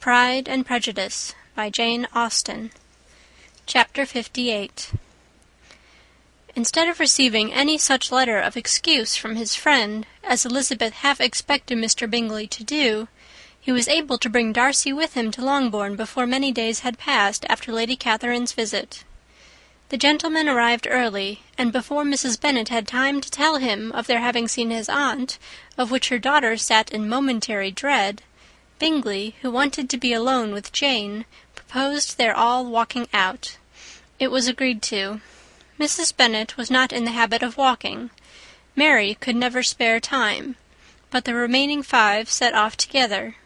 Pride and Prejudice by Jane Austen. Chapter 58. Instead of receiving any such letter of excuse from his friend as Elizabeth half expected Mr. Bingley to do, he was able to bring Darcy with him to Longbourn before many days had passed after Lady Catherine's visit. The gentleman arrived early, and before Mrs. Bennet had time to tell him of their having seen his aunt, of which her daughter sat in momentary dread, Bingley, who wanted to be alone with Jane, proposed their all walking out. It was agreed to. Mrs. Bennet was not in the habit of walking. Mary could never spare time, but the remaining 5 set off together.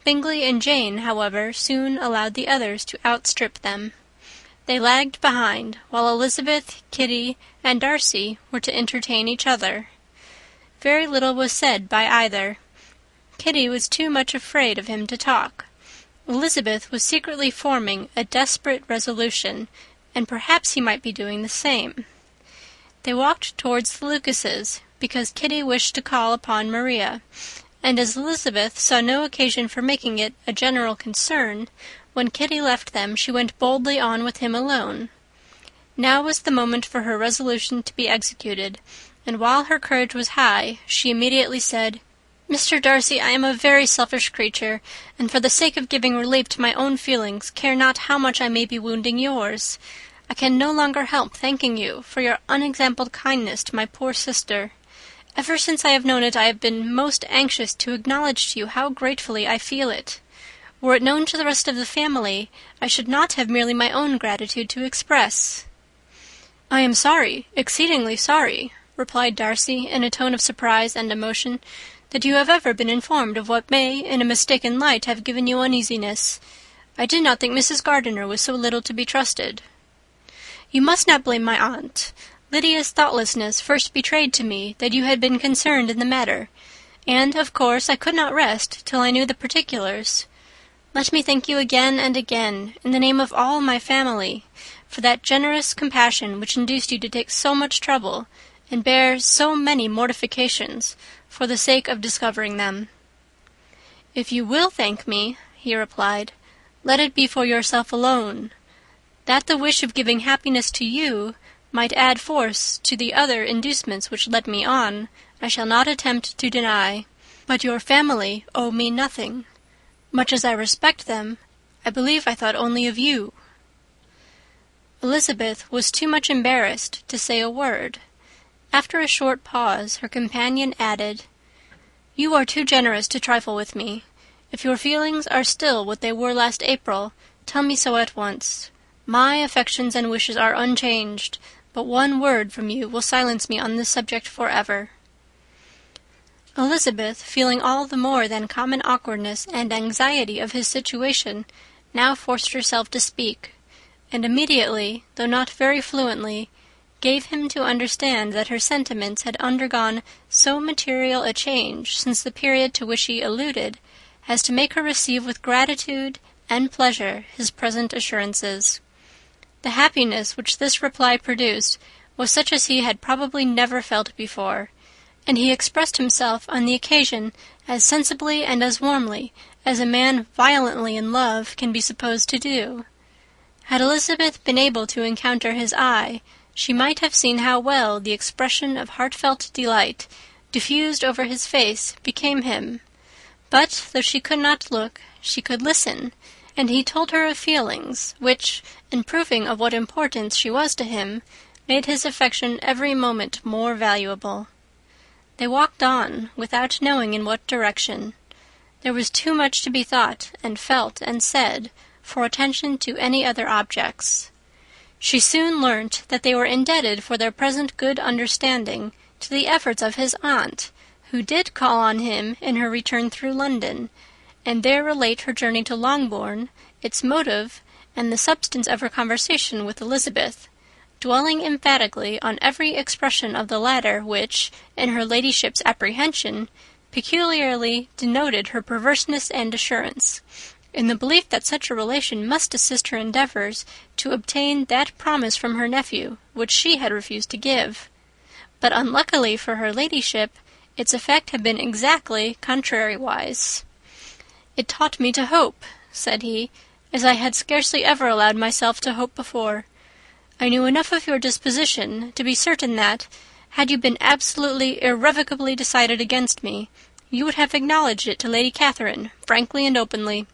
Bingley and Jane, however, soon allowed the others to outstrip them. They lagged behind, while Elizabeth, Kitty, and Darcy were to entertain each other. Very little was said by either. Kitty was too much afraid of him to talk. Elizabeth was secretly forming a desperate resolution, and perhaps he might be doing the same. They walked towards the Lucases, because Kitty wished to call upon Maria, and as Elizabeth saw no occasion for making it a general concern, when Kitty left them, she went boldly on with him alone. Now was the moment for her resolution to be executed, and while her courage was high, she immediately said, "Mr. Darcy, I am a very selfish creature, and for the sake of giving relief to my own feelings, care not how much I may be wounding yours. I can no longer help thanking you for your unexampled kindness to my poor sister. Ever since I have known it, I have been most anxious to acknowledge to you how gratefully I feel it. Were it known to the rest of the family, I should not have merely my own gratitude to express." "I am sorry, exceedingly sorry," replied Darcy, in a tone of surprise and emotion, "that you have ever been informed of what may, in a mistaken light, have given you uneasiness. I did not think Mrs. Gardiner was so little to be trusted." "You must not blame my aunt. Lydia's thoughtlessness first betrayed to me that you had been concerned in the matter, and, of course, I could not rest till I knew the particulars. Let me thank you again and again, in the name of all my family, for that generous compassion which induced you to take so much trouble, and bear so many mortifications, for the sake of discovering them." "If you will thank me," he replied, "let it be for yourself alone. That the wish of giving happiness to you might add force to the other inducements which led me on, I shall not attempt to deny. But your family owe me nothing. Much as I respect them, I believe I thought only of you." Elizabeth was too much embarrassed to say a word. After a short pause, her companion added, "You are too generous to trifle with me. If your feelings are still what they were last April, tell me so at once. My affections and wishes are unchanged, but one word from you will silence me on this subject for ever." Elizabeth, feeling all the more than common awkwardness and anxiety of his situation, now forced herself to speak, and immediately, though not very fluently, gave him to understand that her sentiments had undergone so material a change since the period to which he alluded, as to make her receive with gratitude and pleasure his present assurances. The happiness which this reply produced was such as he had probably never felt before, and he expressed himself on the occasion as sensibly and as warmly as a man violently in love can be supposed to do. Had Elizabeth been able to encounter his eye, she might have seen how well the expression of heartfelt delight diffused over his face became him. But, though she could not look, she could listen, and he told her of feelings which, in proving of what importance she was to him, made his affection every moment more valuable. They walked on, without knowing in what direction. There was too much to be thought and felt and said for attention to any other objects. She soon learnt that they were indebted for their present good understanding to the efforts of his aunt, who did call on him in her return through London, and there relate her journey to Longbourn, its motive, and the substance of her conversation with Elizabeth, dwelling emphatically on every expression of the latter which, in her ladyship's apprehension, peculiarly denoted her perverseness and assurance, in the belief that such a relation must assist her endeavours to obtain that promise from her nephew which she had refused to give. But unluckily for her ladyship, its effect had been exactly contrariwise. "It taught me to hope," said he, "as I had scarcely ever allowed myself to hope before. I knew enough of your disposition to be certain that, had you been absolutely, irrevocably decided against me, you would have acknowledged it to Lady Catherine, frankly and openly."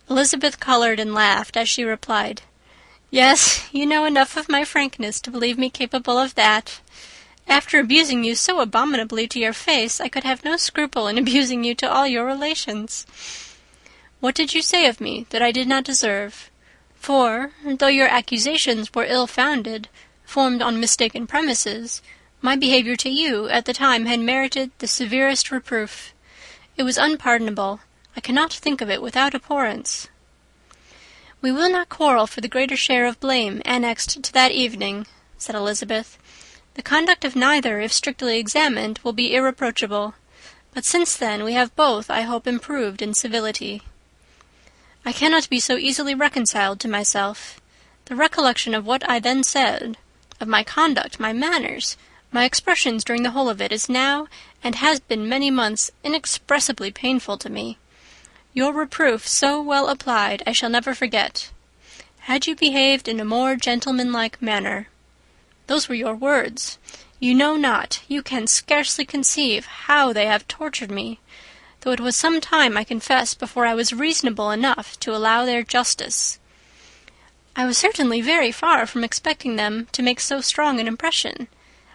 Elizabeth coloured and laughed as she replied, "Yes, you know enough of my frankness to believe me capable of that. After abusing you so abominably to your face, I could have no scruple in abusing you to all your relations. What did you say of me that I did not deserve? For, though your accusations were ill-founded, formed on mistaken premises, my behaviour to you at the time had merited the severest reproof. It was unpardonable. I cannot think of it without abhorrence." "We will not quarrel for the greater share of blame annexed to that evening," said Elizabeth. "The conduct of neither, if strictly examined, will be irreproachable. But since then we have both, I hope, improved in civility." "I cannot be so easily reconciled to myself. The recollection of what I then said, of my conduct, my manners, my expressions during the whole of it, is now, and has been many months, inexpressibly painful to me. Your reproof, so well applied, I shall never forget. Had you behaved in a more gentlemanlike manner. Those were your words. You know not, you can scarcely conceive how they have tortured me, though it was some time, I confess, before I was reasonable enough to allow their justice. I was certainly very far from expecting them to make so strong an impression.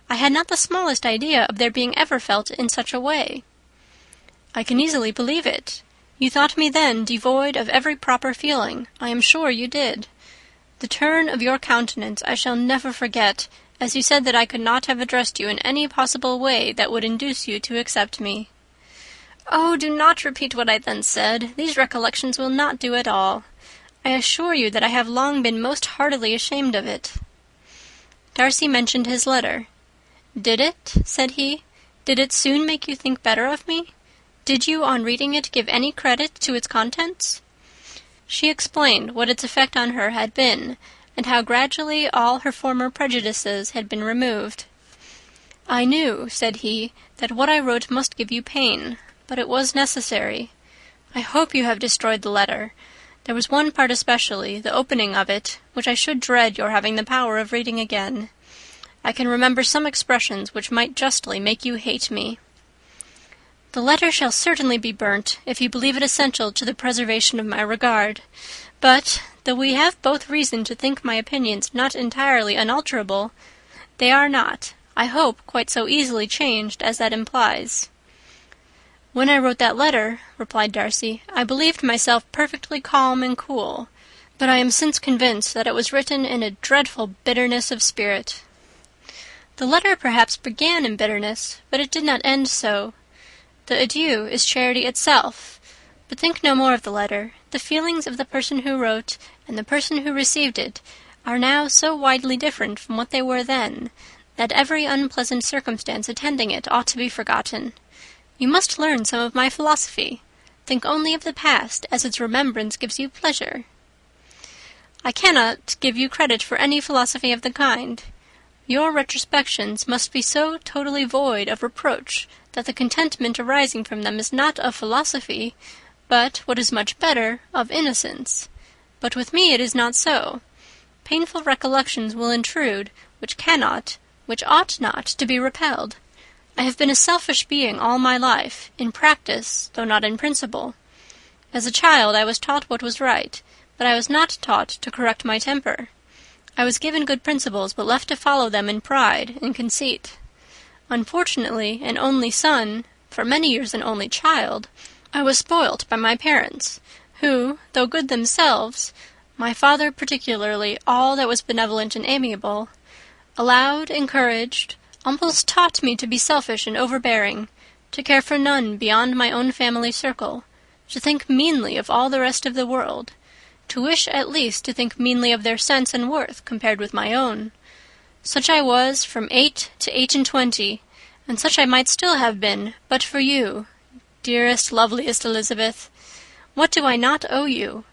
I had not the smallest idea of their being ever felt in such a way." "I can easily believe it. You thought me then devoid of every proper feeling. I am sure you did. The turn of your countenance I shall never forget, as you said that I could not have addressed you in any possible way that would induce you to accept me." "Oh, do not repeat what I then said. These recollections will not do at all. I assure you that I have long been most heartily ashamed of it." Darcy mentioned his letter. "Did it?" said he. "Did it soon make you think better of me? Did you, on reading it, give any credit to its contents?" She explained what its effect on her had been, and how gradually all her former prejudices had been removed. "I knew," said he, "that what I wrote must give you pain, but it was necessary. I hope you have destroyed the letter. There was one part especially, the opening of it, which I should dread your having the power of reading again. I can remember some expressions which might justly make you hate me." "The letter shall certainly be burnt, if you believe it essential to the preservation of my regard. But, though we have both reason to think my opinions not entirely unalterable, they are not, I hope, quite so easily changed as that implies." "When I wrote that letter," replied Darcy, "I believed myself perfectly calm and cool, but I am since convinced that it was written in a dreadful bitterness of spirit." "The letter perhaps began in bitterness, but it did not end so. The adieu is charity itself. But think no more of the letter. The feelings of the person who wrote and the person who received it are now so widely different from what they were then, that every unpleasant circumstance attending it ought to be forgotten. You must learn some of my philosophy. Think only of the past, as its remembrance gives you pleasure." "I cannot give you credit for any philosophy of the kind. Your retrospections must be so totally void of reproach that the contentment arising from them is not of philosophy, but, what is much better, of innocence. But with me it is not so. Painful recollections will intrude, which cannot, which ought not, to be repelled. I have been a selfish being all my life, in practice, though not in principle. As a child I was taught what was right, but I was not taught to correct my temper. I was given good principles, but left to follow them in pride and conceit. Unfortunately, an only son, for many years an only child, I was spoilt by my parents, who, though good themselves, my father particularly all that was benevolent and amiable, allowed, encouraged, almost taught me to be selfish and overbearing, to care for none beyond my own family circle, to think meanly of all the rest of the world, to wish at least to think meanly of their sense and worth compared with my own. Such I was from 8 to 28, and such I might still have been, but for you, dearest, loveliest Elizabeth. What do I not owe you?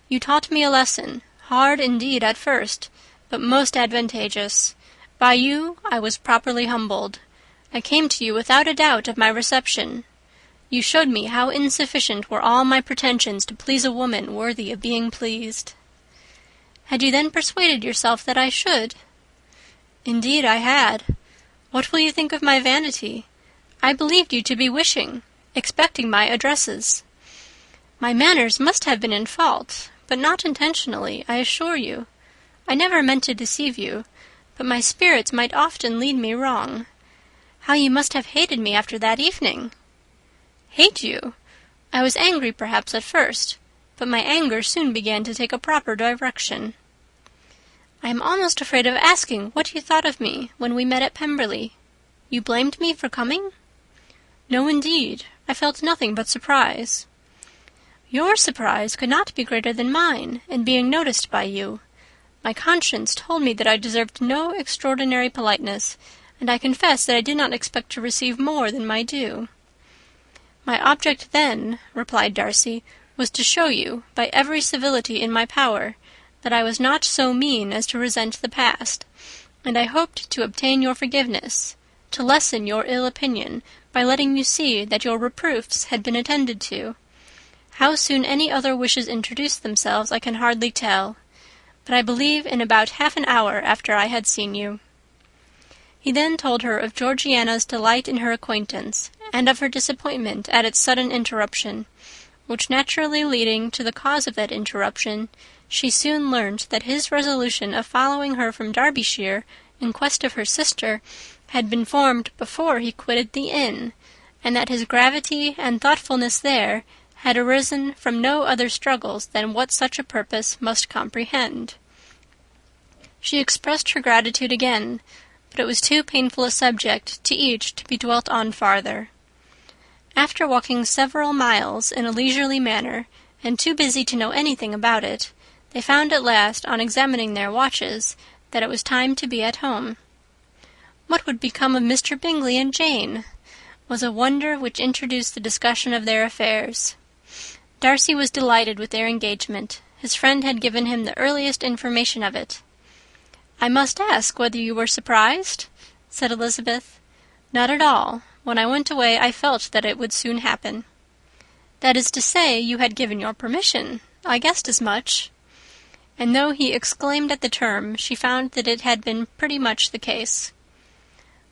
You taught me a lesson, hard indeed at first, but most advantageous. By you I was properly humbled. I came to you without a doubt of my reception. You showed me how insufficient were all my pretensions to please a woman worthy of being pleased." "Had you then persuaded yourself that I should?" "Indeed I had. What will you think of my vanity? I believed you to be wishing, expecting my addresses. My manners must have been in fault, but not intentionally, I assure you. I never meant to deceive you, but my spirits might often lead me wrong. How you must have hated me after that evening!" "Hate you? I was angry perhaps at first, but my anger soon began to take a proper direction." "I am almost afraid of asking what you thought of me when we met at Pemberley. You blamed me for coming?" "No, indeed. I felt nothing but surprise." "Your surprise could not be greater than mine in being noticed by you. My conscience told me that I deserved no extraordinary politeness, and I confess that I did not expect to receive more than my due." "My object then," replied Darcy, "was to show you, by every civility in my power, that I was not so mean as to resent the past, and I hoped to obtain your forgiveness, to lessen your ill opinion by letting you see that your reproofs had been attended to. How soon any other wishes introduced themselves I can hardly tell, but I believe in about half an hour after I had seen you." He then told her of Georgiana's delight in her acquaintance, and of her disappointment at its sudden interruption, which naturally leading to the cause of that interruption, she soon learnt that his resolution of following her from Derbyshire in quest of her sister had been formed before he quitted the inn, and that his gravity and thoughtfulness there had arisen from no other struggles than what such a purpose must comprehend. She expressed her gratitude again, but it was too painful a subject to each to be dwelt on farther. After walking several miles in a leisurely manner, and too busy to know anything about it, they found at last, on examining their watches, that it was time to be at home. What would become of Mr. Bingley and Jane? Was a wonder which introduced the discussion of their affairs. Darcy was delighted with their engagement. His friend had given him the earliest information of it. "I must ask whether you were surprised?" said Elizabeth. "Not at all. When I went away I felt that it would soon happen." "That is to say, you had given your permission. I guessed as much." And though he exclaimed at the term, she found that it had been pretty much the case.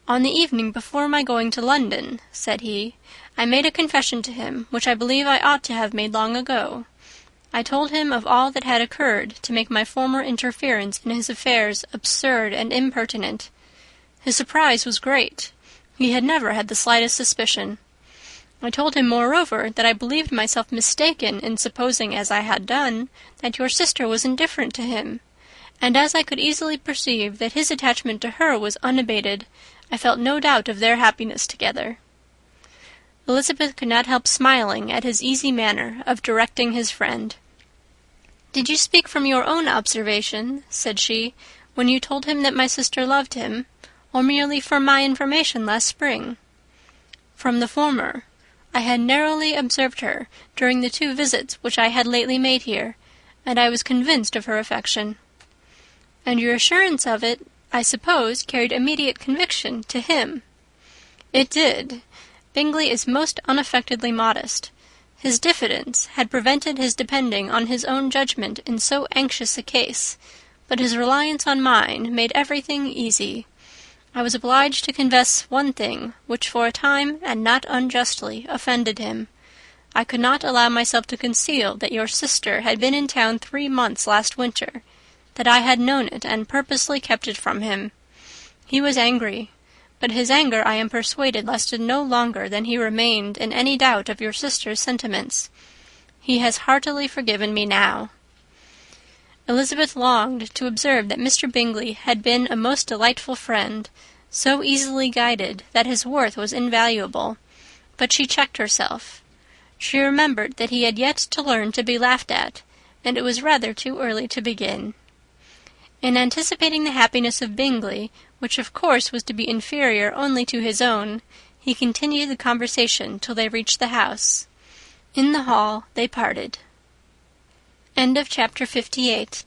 "On the evening before my going to London," said he, "I made a confession to him, which I believe I ought to have made long ago. I told him of all that had occurred to make my former interference in his affairs absurd and impertinent. His surprise was great. He had never had the slightest suspicion. I told him, moreover, that I believed myself mistaken in supposing, as I had done, that your sister was indifferent to him, and as I could easily perceive that his attachment to her was unabated, I felt no doubt of their happiness together." Elizabeth could not help smiling at his easy manner of directing his friend. "Did you speak from your own observation," said she, "when you told him that my sister loved him, or merely from my information last spring?" "From the former. I had narrowly observed her during the 2 visits which I had lately made here, and I was convinced of her affection." "And your assurance of it, I suppose, carried immediate conviction to him?" "It did. Bingley is most unaffectedly modest. His diffidence had prevented his depending on his own judgment in so anxious a case, but his reliance on mine made everything easy. I was obliged to confess one thing, which for a time, and not unjustly, offended him. I could not allow myself to conceal that your sister had been in town 3 months last winter, that I had known it and purposely kept it from him. He was angry, but his anger, I am persuaded, lasted no longer than he remained in any doubt of your sister's sentiments. He has heartily forgiven me now." Elizabeth longed to observe that Mr. Bingley had been a most delightful friend, so easily guided that his worth was invaluable, but she checked herself. She remembered that he had yet to learn to be laughed at, and it was rather too early to begin. In anticipating the happiness of Bingley, which of course was to be inferior only to his own, he continued the conversation till they reached the house. In the hall they parted. End of chapter 58.